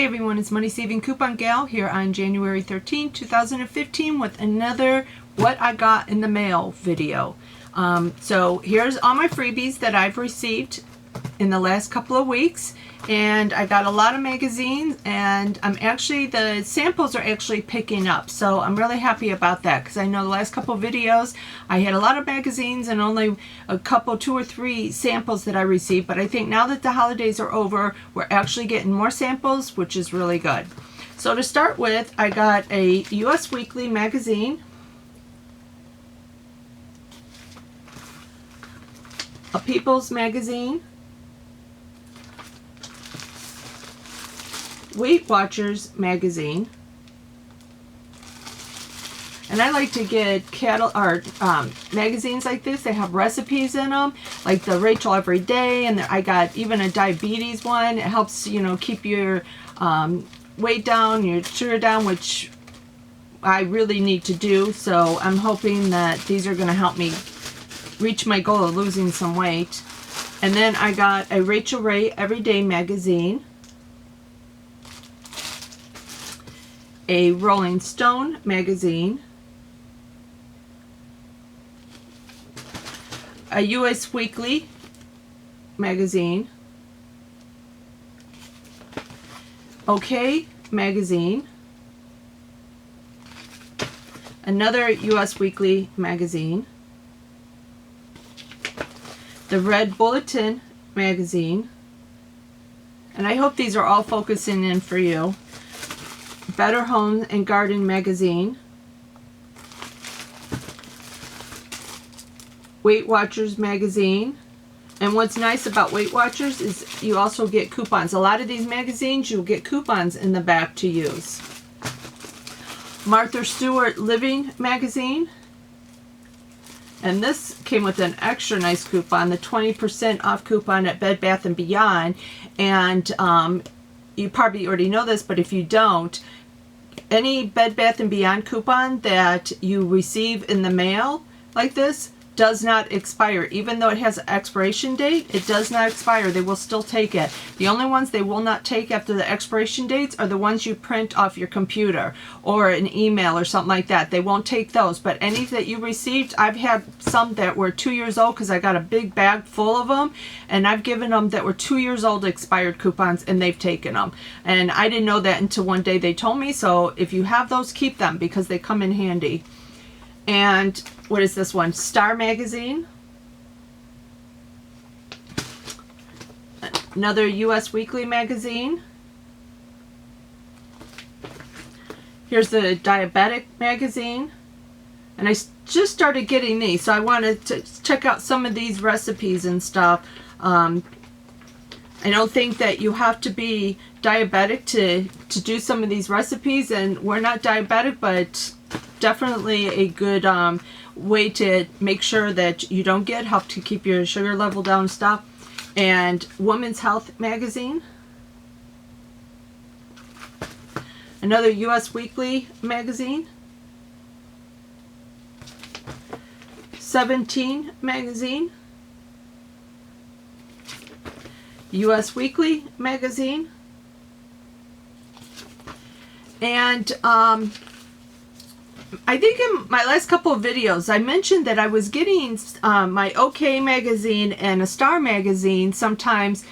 Hi everyone, it's Money Saving Coupon Gal here on January 13, 2015 with another What I Got in the Mail video. So here's all my freebies that I've received in the last couple of weeks, and I got a lot of magazines, and the samples are actually picking up, so I'm really happy about that because I know the last couple of videos I had a lot of magazines and only a couple, 2 or 3 samples that I received, but I think now that the holidays are over, we're actually getting more samples, which is really good. So to start with, I got a US Weekly magazine, a People's magazine, Weight Watchers magazine, and I like to get magazines like this. They have recipes in them, like the Rachel Everyday, and I got even a diabetes one. It helps, you know, keep your weight down, your sugar down, which I really need to do. So I'm hoping that these are going to help me reach my goal of losing some weight. And then I got a Rachel Ray Everyday magazine, a Rolling Stone magazine, a US Weekly magazine, OK magazine, another US Weekly magazine, the Red Bulletin magazine, and I hope these are all focusing in for you, Better Home and Garden magazine, Weight Watchers magazine. And what's nice about Weight Watchers is you also get coupons. A lot of these magazines, you'll get coupons in the back to use. Martha Stewart Living magazine. And this came with an extra nice coupon, the 20% off coupon at Bed Bath & Beyond. And you probably already know this, but if you don't, any Bed Bath & Beyond coupon that you receive in the mail like this does not expire. Even though it has an expiration date, it does not expire. They will still take it. The only ones they will not take after the expiration dates are the ones you print off your computer or an email or something like that. They won't take those. But any that you received, I've had some that were 2 years old because I got a big bag full of them, and I've given them that were 2 years old expired coupons, and they've taken them. And I didn't know that until one day they told me. So if you have those, keep them because they come in handy. And what is this one? Star magazine, another US Weekly magazine. Here's the Diabetic magazine, and I just started getting these, so I wanted to check out some of these recipes and stuff. I don't think that you have to be diabetic to do some of these recipes, and we're not diabetic, but definitely a good way to make sure that you don't help to keep your sugar level down and stuff. And Women's Health magazine, another US Weekly magazine, 17 magazine, US Weekly magazine, and I think in my last couple of videos I mentioned that I was getting my OK magazine and a Star magazine sometimes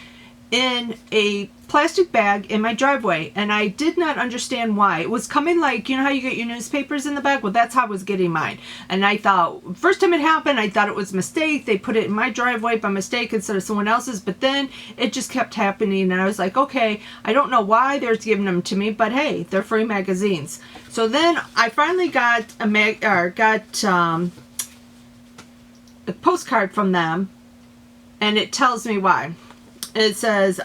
in a plastic bag in my driveway, and I did not understand why. It was coming, like, you know how you get your newspapers in the bag? Well, that's how I was getting mine. And I thought, first time it happened, I thought it was a mistake. They put it in my driveway by mistake instead of someone else's, but then it just kept happening, and I was like, okay, I don't know why they're giving them to me, but hey, they're free magazines. So then I finally got a postcard from them, and it tells me why. It says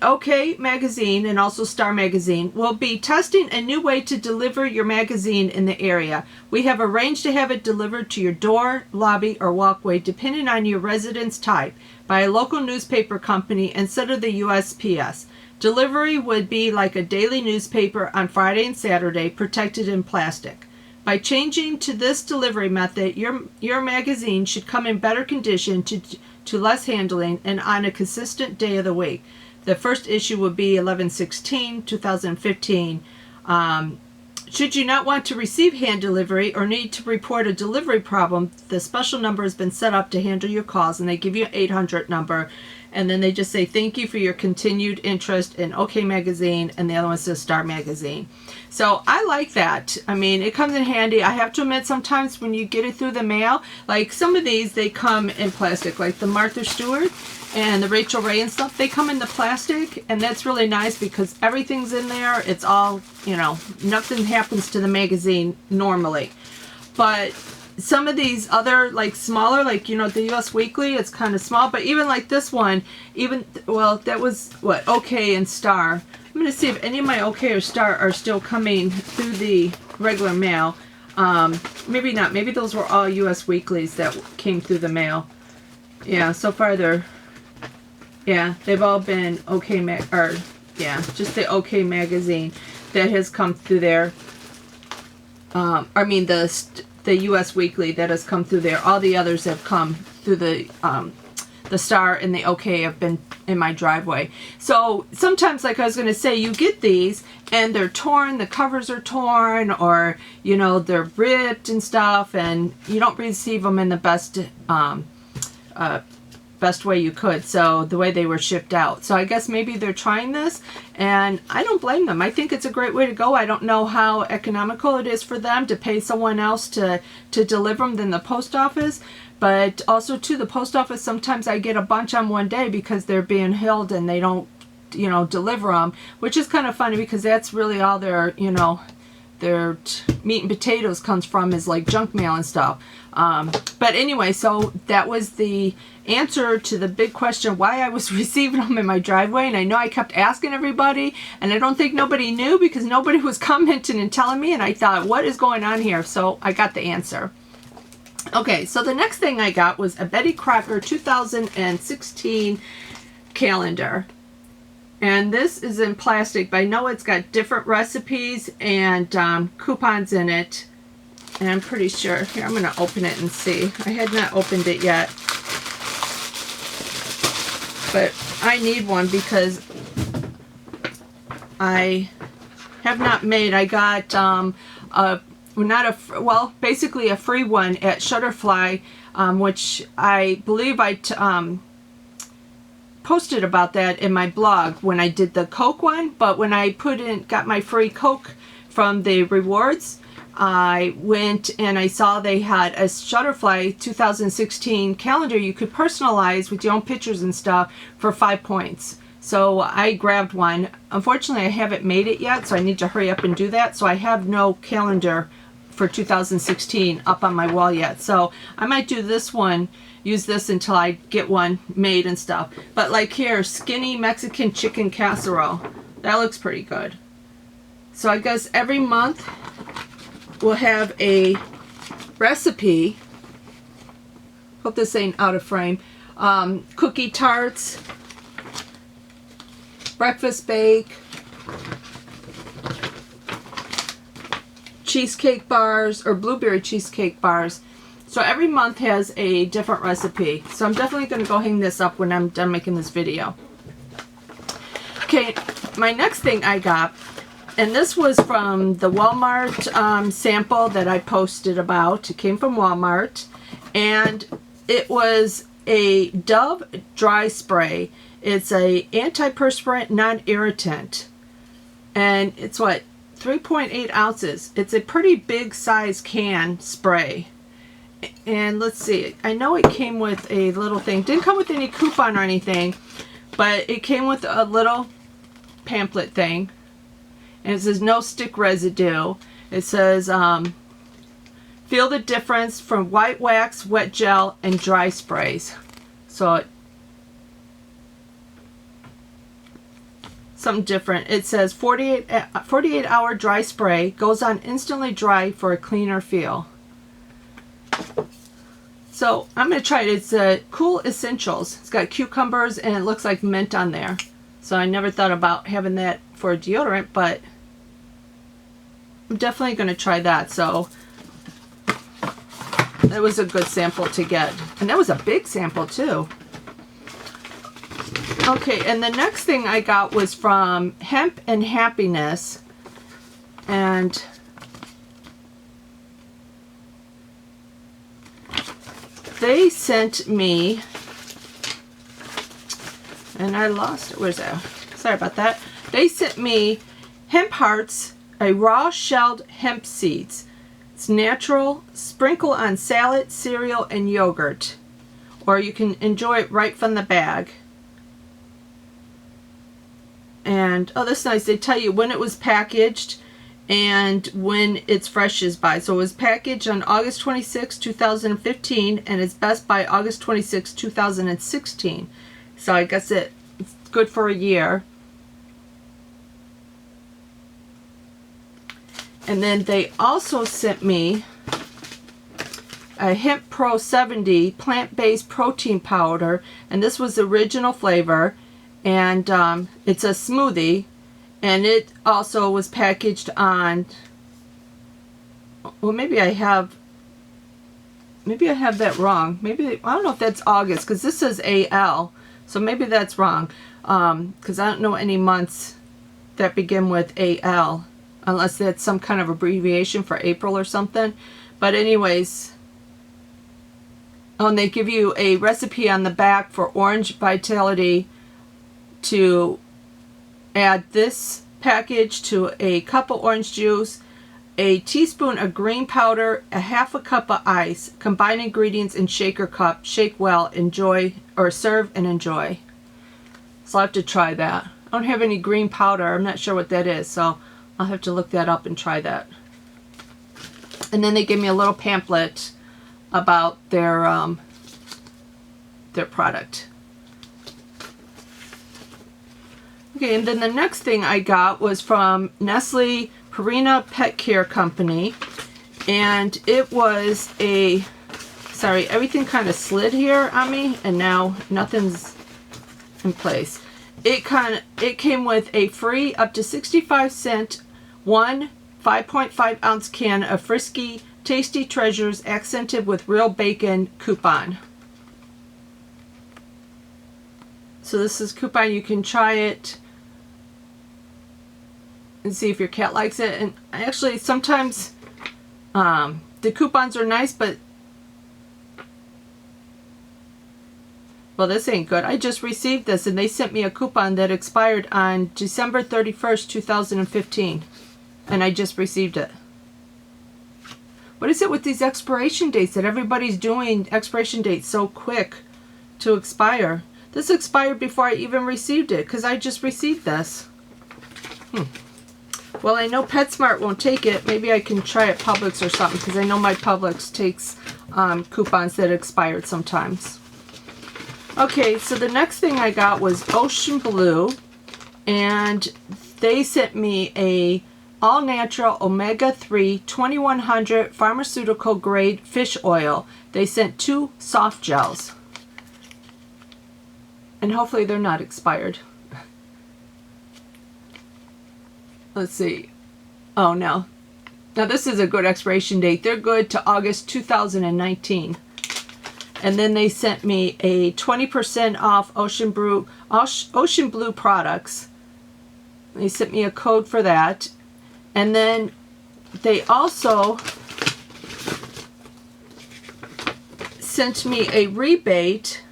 OK magazine and also Star magazine will be testing a new way to deliver your magazine in the area. We have arranged to have it delivered to your door, lobby, or walkway, depending on your residence type, by a local newspaper company instead of the USPS. Delivery would be like a daily newspaper on Friday and Saturday, protected in plastic. By changing to this delivery method, your magazine should come in better condition to less handling and on a consistent day of the week. The first issue would be 11/16/2015. Should you not want to receive hand delivery or need to report a delivery problem, the special number has been set up to handle your calls, and they give you an 800 number, and then they just say thank you for your continued interest in OK Magazine, and the other one says Star Magazine. So I like that. I mean, it comes in handy. I have to admit, sometimes when you get it through the mail, like some of these, they come in plastic, like the Martha Stewart and the Rachel Ray and stuff, they come in the plastic, and that's really nice because everything's in there. It's all, you know, nothing happens to the magazine normally. But some of these other, like smaller, like, you know, the US Weekly, it's kind of small, but even like this one, even, well, that was what, OK and Star. I'm going to see if any of my OK or Star are still coming through the regular mail. Maybe not. Maybe those were all US Weeklies that came through the mail. Yeah, so far they're, yeah, they've all been OK, yeah, just the OK Magazine that has come through there. I mean, the US Weekly that has come through there. All the others have come through the Star and the OK have been in my driveway. So sometimes, like I was going to say, you get these and they're torn, the covers are torn, or, you know, they're ripped and stuff, and you don't receive them in the best way you could, so the way they were shipped out. So I guess maybe they're trying this, and I don't blame them. I think it's a great way to go. I don't know how economical it is for them to pay someone else to deliver them than the post office, but also to the post office, sometimes I get a bunch on one day because they're being held and they don't, you know, deliver them, which is kind of funny because that's really all their, you know, their meat and potatoes comes from, is like junk mail and stuff. But anyway, so that was the answer to the big question why I was receiving them in my driveway. And I know I kept asking everybody, and I don't think nobody knew because nobody was commenting and telling me, and I thought, what is going on here? So I got the answer. Okay, so the next thing I got was a Betty Crocker 2016 calendar. And this is in plastic, but I know it's got different recipes and coupons in it. And I'm pretty sure, here, I'm going to open it and see. I had not opened it yet. But I need one because I have not made, I got basically a free one at Shutterfly, which I believe I posted about that in my blog when I did the Coke one. But when I got my free Coke from the rewards, I went and I saw they had a Shutterfly 2016 calendar you could personalize with your own pictures and stuff for 5 points. So I grabbed one. Unfortunately, I haven't made it yet, so I need to hurry up and do that. So I have no calendar for 2016 up on my wall yet. So I might do this one, use this until I get one made and stuff. But like here, skinny Mexican chicken casserole. That looks pretty good. So I guess every month we'll have a recipe. Hope this ain't out of frame. Cookie tarts, breakfast bake, cheesecake bars, or blueberry cheesecake bars. So every month has a different recipe. So I'm definitely going to go hang this up when I'm done making this video. Okay, my next thing I got, and this was from the Walmart sample that I posted about. It came from Walmart, and it was a Dove dry spray. It's a antiperspirant, non-irritant, and it's what, 3.8 ounces. It's a pretty big size can spray. And let's see, I know it came with a little thing. Didn't come with any coupon or anything, but it came with a little pamphlet thing. And it says no stick residue. It says feel the difference from white wax, wet gel, and dry sprays. So something different. It says 48-hour dry spray, goes on instantly dry for a cleaner feel. So I'm going to try it. It's Cool Essentials. It's got cucumbers and it looks like mint on there. So I never thought about having that for a deodorant, but I'm definitely going to try that. So that was a good sample to get. And that was a big sample too. Okay, and the next thing I got was from Hemp and Happiness, and they sent me, and I lost it. Where's that? Sorry about that. They sent me hemp hearts, a raw shelled hemp seeds. It's natural. Sprinkle on salad, cereal, and yogurt, or you can enjoy it right from the bag. And oh, that's nice. They tell you when it was packaged and when its fresh is by. So it was packaged on August 26, 2015, and it's best by August 26, 2016. So I guess it's good for a year. And then they also sent me a Hemp Pro 70 plant-based protein powder, and this was the original flavor, and it's a smoothie, and it also was packaged on, well, maybe I have that wrong. Maybe, I don't know if that's August, because this says AL, so maybe that's wrong, because I don't know any months that begin with AL, unless that's some kind of abbreviation for April or something. But anyways, oh, and they give you a recipe on the back for Orange Vitality to add this package to a cup of orange juice, a teaspoon of green powder, a half a cup of ice. Combine ingredients in shaker cup. Shake well. Enjoy, or serve and enjoy. So I'll have to try that. I don't have any green powder. I'm not sure what that is, so I'll have to look that up and try that. And then they give me a little pamphlet about their product. Okay, and then the next thing I got was from Nestle Purina Pet Care Company, and it was a, sorry, everything kind of slid here on me, and now nothing's in place. It came with a free up to 65-cent 5.5 ounce can of Frisky Tasty Treasures accented with real bacon coupon. So this is coupon. You can try it and see if your cat likes it. And actually, sometimes the coupons are nice, but well, this ain't good. I just received this, and they sent me a coupon that expired on December 31st, 2015, and I just received it. What is it with these expiration dates that everybody's doing expiration dates so quick to expire? This expired before I even received it, because I just received this. Well, I know PetSmart won't take it. Maybe I can try at Publix or something, because I know my Publix takes coupons that expired sometimes. Okay, so the next thing I got was Ocean Blue, and they sent me a all-natural omega-3 2100 pharmaceutical grade fish oil. They sent 2 soft gels, and hopefully they're not expired. Let's see. Oh, no. Now this is a good expiration date. They're good to August 2019. And then they sent me a 20% off Ocean Blue products. They sent me a code for that. And then they also sent me a rebate.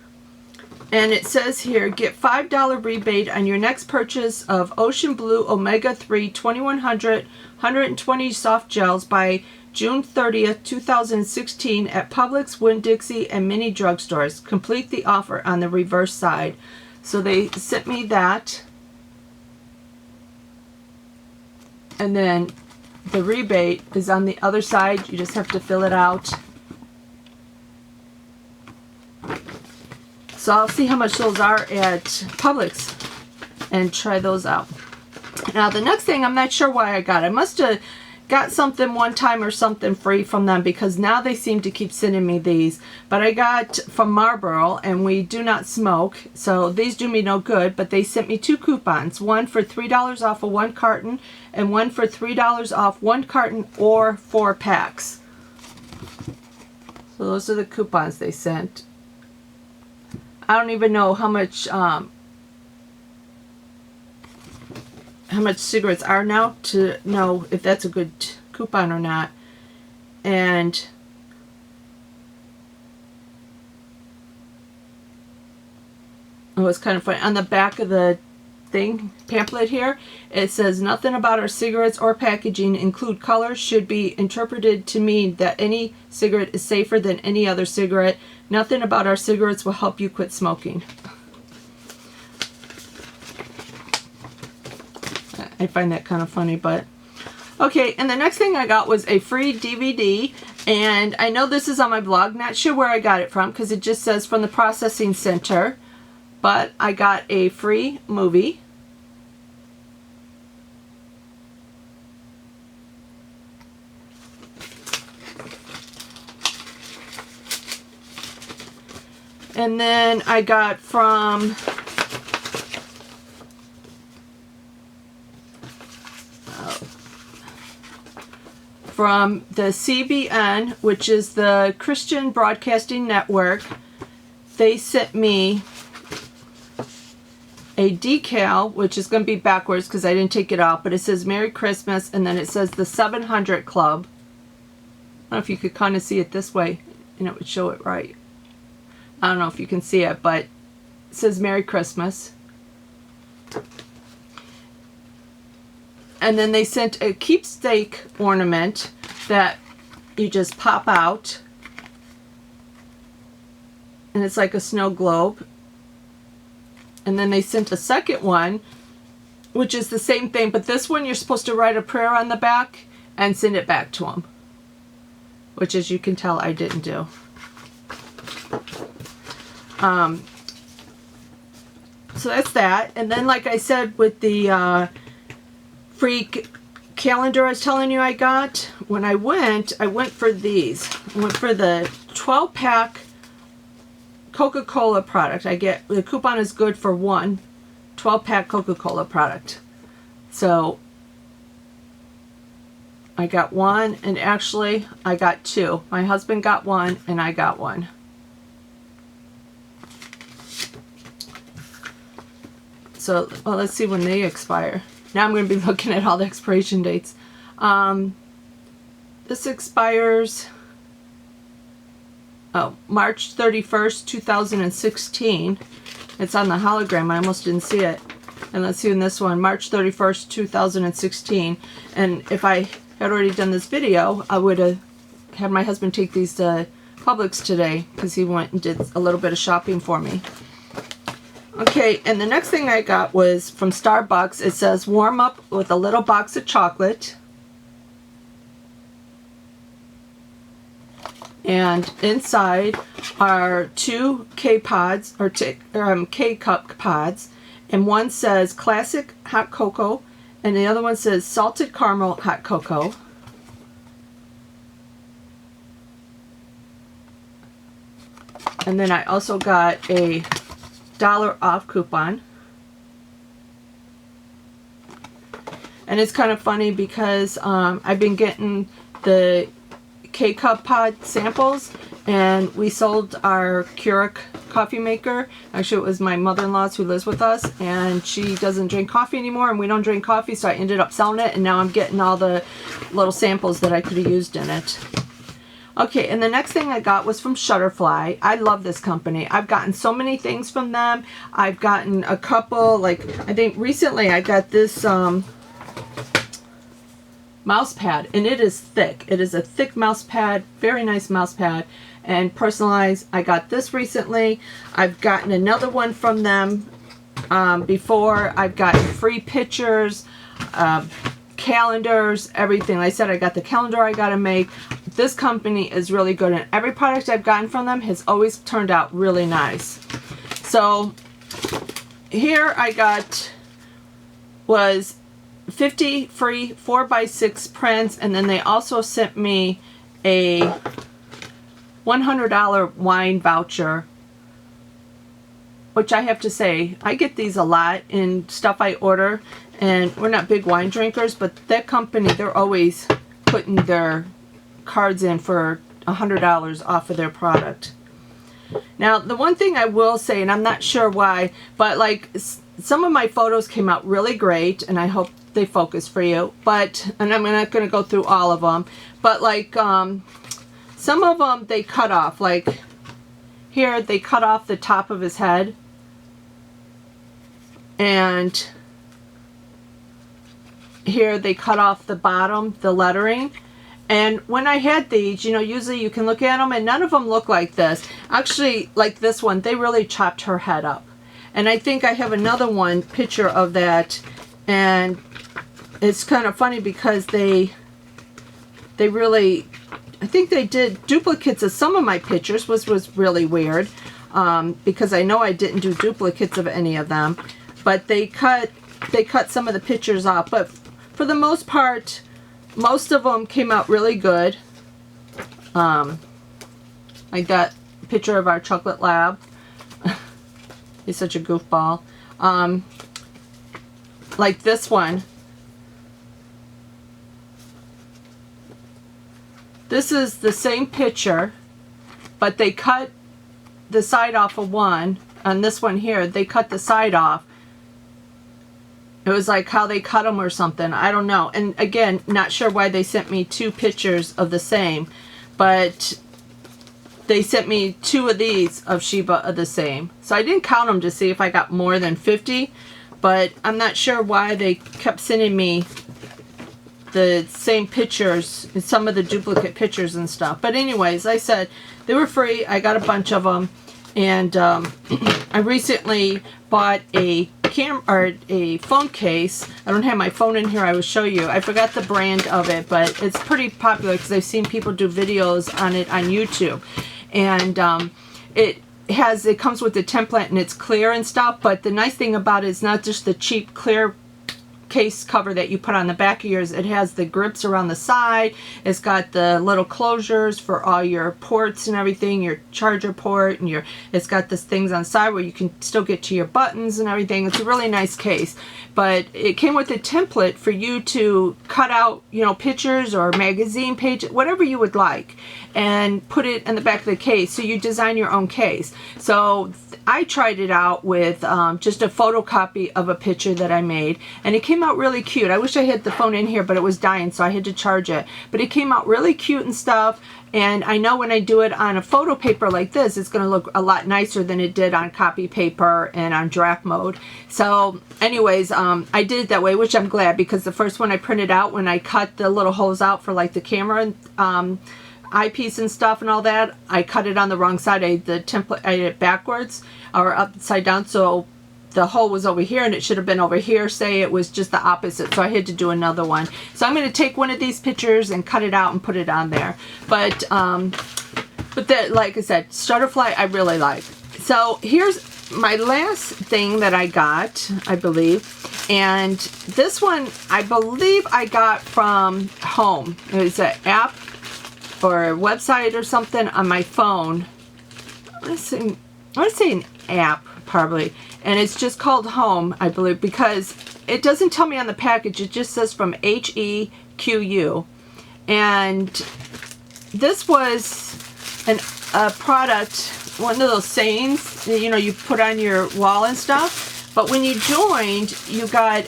And it says here, get $5 rebate on your next purchase of Ocean Blue Omega-3 2100 120 soft gels by June 30th, 2016 at Publix, WINN-DIXIE, and many drugstores. Complete the offer on the reverse side. So they sent me that. And then the rebate is on the other side. You just have to fill it out. So I'll see how much those are at Publix and try those out. Now the next thing, I'm not sure why I got. I must have got something one time or something free from them, because now they seem to keep sending me these. But I got from Marlboro, and we do not smoke, so these do me no good. But they sent me 2 coupons, one for $3 off of 1 carton and one for $3 off 1 carton or 4 packs. So those are the coupons they sent. I don't even know how much how much cigarettes are now to know if that's a good coupon or not. And it was kind of funny. On the back of the pamphlet here, it says nothing about our cigarettes or packaging, include colors, should be interpreted to mean that any cigarette is safer than any other cigarette. Nothing about our cigarettes will help you quit smoking. I find that kind of funny, but okay. And the next thing I got was a free DVD, and I know this is on my blog, not sure where I got it from because it just says from the processing center, but I got a free movie. And then I got from the CBN, which is the Christian Broadcasting Network. They sent me a decal, which is going to be backwards because I didn't take it out, but it says Merry Christmas, and then it says the 700 Club. I don't know if you could kind of see it this way, and it would show it right. I don't know if you can see it, but it says Merry Christmas. And then they sent a keepsake ornament that you just pop out. And it's like a snow globe. And then they sent a second one, which is the same thing, but this one you're supposed to write a prayer on the back and send it back to them. Which, as you can tell, I didn't do. So that's that. And then, like I said, with the free calendar I was telling you I got, when I went for these. I went for the 12-pack Coca-Cola product. I get, the coupon is good for one 12-pack Coca-Cola product. So I got one, and actually I got two. My husband got one and I got one. So, well, let's see when they expire. Now I'm going to be looking at all the expiration dates. This expires March 31st, 2016. It's on the hologram. I almost didn't see it. And let's see in this one, March 31st, 2016. And if I had already done this video, I would have had my husband take these to Publix today because he went and did a little bit of shopping for me. Okay, and the next thing I got was from Starbucks. It says warm up with a little box of chocolate. And inside are two K-pods, or K-cup pods. And one says classic hot cocoa, and the other one says salted caramel hot cocoa. And then I also got a $1 off coupon. And it's kind of funny because I've been getting the K-cup pod samples, and we sold our Keurig coffee maker. Actually, it was my mother-in-law's who lives with us, and she doesn't drink coffee anymore, and we don't drink coffee, so I ended up selling it, and now I'm getting all the little samples that I could have used in it. Okay, and the next thing I got was from Shutterfly. I love this company. I've gotten so many things from them. I've gotten a couple, like, I think recently I got this mouse pad, and it is thick. It is a thick mouse pad, very nice mouse pad, and personalized. I got this recently. I've gotten another one from them before. I've gotten free pictures, calendars, everything. Like I said, I got the calendar I got to make. This company is really good, and every product I've gotten from them has always turned out really nice. So here I got was 50 free 4x6 prints, and then they also sent me a $100 wine voucher, which I have to say, I get these a lot in stuff I order, and we're not big wine drinkers, but that company, they're always putting their cards in for $100 off of their product. Now, the one thing I will say, and I'm not sure why, but like some of my photos came out really great, and I hope they focus for you. But, and I'm not going to go through all of them, but like some of them they cut off. Like here, they cut off the top of his head, and here they cut off the bottom, the lettering. And when I had these, you know, usually you can look at them and none of them look like this. Actually, like this one, they really chopped her head up. And I think I have another one picture of that, and it's kind of funny because they really, I think they did duplicates of some of my pictures, which was really weird, because I know I didn't do duplicates of any of them, but they cut some of the pictures off. But for the most part, most of them came out really good. Like that picture of our chocolate lab. He's such a goofball. Like this one. This is the same picture, but they cut the side off of one. On this one here, they cut the side off. It was like how they cut them or something. I don't know. And again, not sure why they sent me two pictures of the same, but they sent me two of these of Sheba of the same. So I didn't count them to see if I got more than 50, but I'm not sure why they kept sending me the same pictures, some of the duplicate pictures and stuff. But anyways, I said they were free. I got a bunch of them, and I recently bought a phone case. I don't have my phone in here. I will show you. I forgot the brand of it, but it's pretty popular because I've seen people do videos on it on YouTube. And it comes with the template and it's clear and stuff. But the nice thing about it is not just the cheap clear case cover that you put on the back of yours. It has the grips around the side. It's got the little closures for all your ports and everything, your charger port, and it's got the things on the side where you can still get to your buttons and everything. It's a really nice case. But it came with a template for you to cut out, you know, pictures or magazine pages, whatever you would like, and put it in the back of the case. So you design your own case. So I tried it out with just a photocopy of a picture that I made, and it came out really cute. I wish I had the phone in here, but it was dying, so I had to charge it. But it came out really cute and stuff, and I know when I do it on a photo paper like this, it's going to look a lot nicer than it did on copy paper and on draft mode. So anyways, I did it that way, which I'm glad, because the first one I printed out, when I cut the little holes out for like the camera eyepiece and stuff and all that, I cut it on the wrong side. I did it backwards or upside down, so the hole was over here and it should have been over here. Say it was just the opposite, so I had to do another one. So I'm going to take one of these pictures and cut it out and put it on there. But that, like I said, Starterfly I really like. So here's my last thing that I got, I believe, and this one I believe I got from home. It was an app or a website or something on my phone. I want to say an app probably, and it's just called Home, I believe, because it doesn't tell me on the package. It just says from HEQU, and this was a product, one of those sayings, you know, you put on your wall and stuff. But when you joined, you got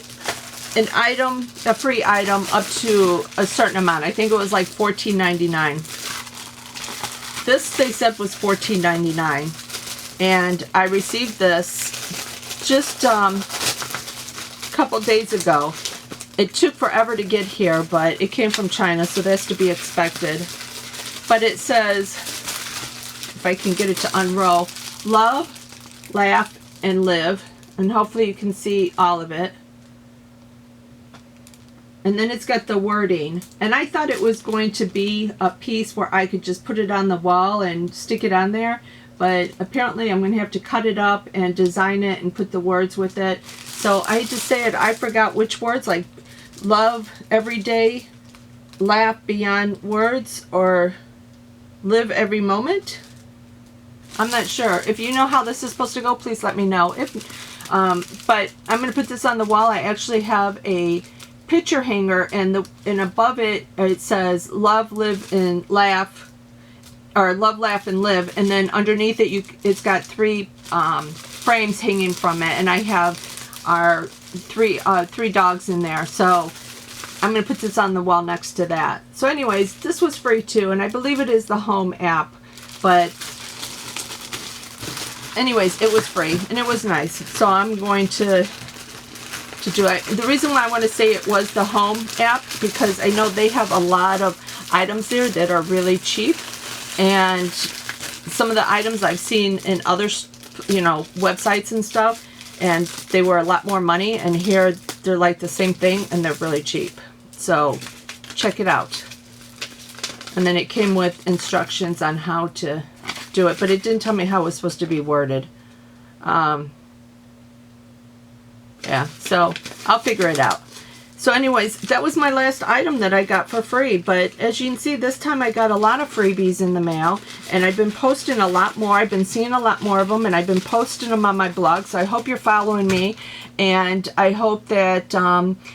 an item, a free item up to a certain amount. I think it was like $14.99. This they said was $14.99, and I received this just a couple days ago. It took forever to get here, but it came from China, so that's to be expected. But it says, if I can get it to unroll, love, laugh, and live. And hopefully you can see all of it. And then it's got the wording. And I thought it was going to be a piece where I could just put it on the wall and stick it on there. But apparently I'm going to have to cut it up and design it and put the words with it. So I hate to say it, I forgot which words, like love every day, laugh beyond words, or live every moment. I'm not sure. If you know how this is supposed to go, please let me know. But I'm going to put this on the wall. I actually have a picture hanger, and above it it says love, live, and laugh, or love, laugh, and live, and then underneath it it's got three frames hanging from it, and I have our three dogs in there. So I'm going to put this on the wall next to that. So anyways, this was free too, and I believe it is the home app. But anyways, it was free, and it was nice. So I'm going to do it. The reason why I want to say it was the home app, because I know they have a lot of items there that are really cheap, and some of the items I've seen in other, you know, websites and stuff, and they were a lot more money, and here they're like the same thing and they're really cheap. So check it out. And then it came with instructions on how to do it, but it didn't tell me how it was supposed to be worded. Yeah, so I'll figure it out. So anyways, that was my last item that I got for free. But as you can see, this time I got a lot of freebies in the mail, and I've been posting a lot more. I've been seeing a lot more of them, and I've been posting them on my blog. So I hope you're following me, and I hope that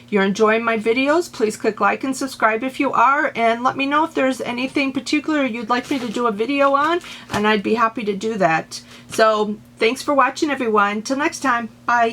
you're enjoying my videos. Please click like and subscribe if you are, and let me know if there's anything particular you'd like me to do a video on, and I'd be happy to do that. So thanks for watching, everyone. Till next time. Bye.